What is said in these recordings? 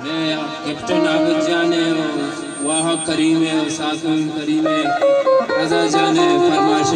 मैं कैप्टन आबिद जाने वाह करीमे साकिब करीमे रजा जाने फरमाइश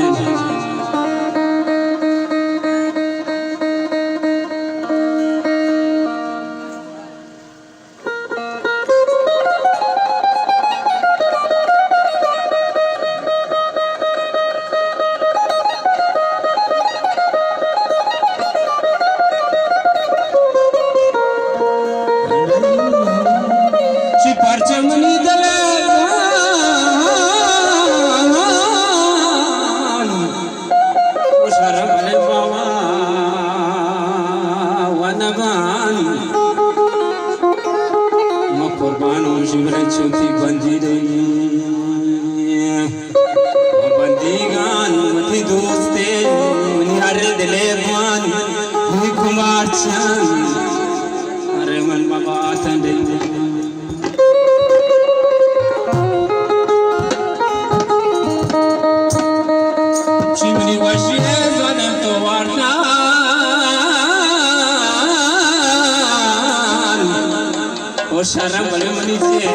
शर्म बड़े मनी से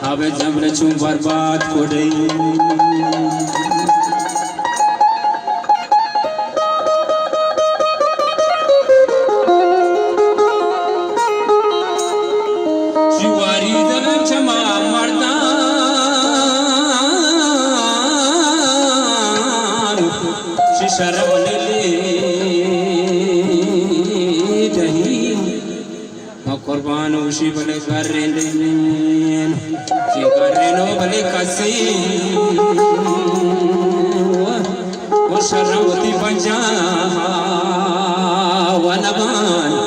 अब जब रचू बर्बाद हो गई शिवारी दल क्षमा मरदा शर्म कुर्बान उसी बले कर नो बले कसी वो शर्मती पंजा वनबान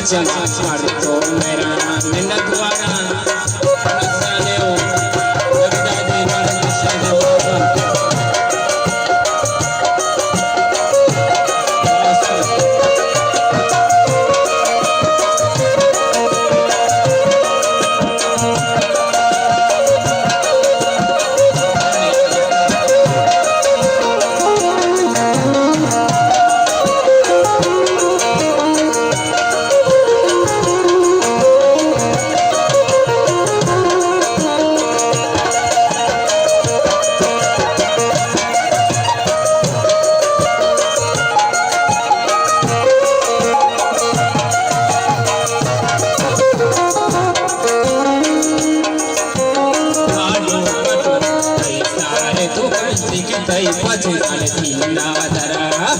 जन तो मेरा मिन्नत द्वारा नसाने हो लगदा दे नसाने ઠીક થઈ પછી આલથી ના ધરા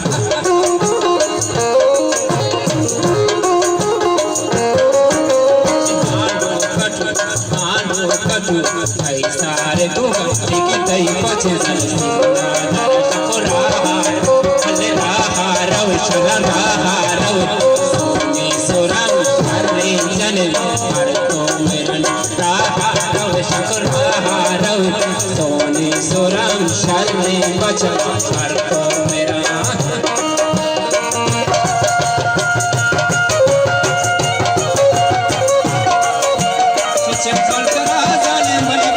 થઈ સારે ગોગા ઠીક થઈ પછી આલથી ના ધરા ટકોરા અલે રાહા રવ શરા રાહા રવ સોની સોરામ હરે જને માર તો મેરા રાહા રવ શરા રવ સોની સોરામ શરને બચન માર તો મેરા ચંપલ કરા જાને મને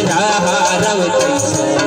રાહા રવ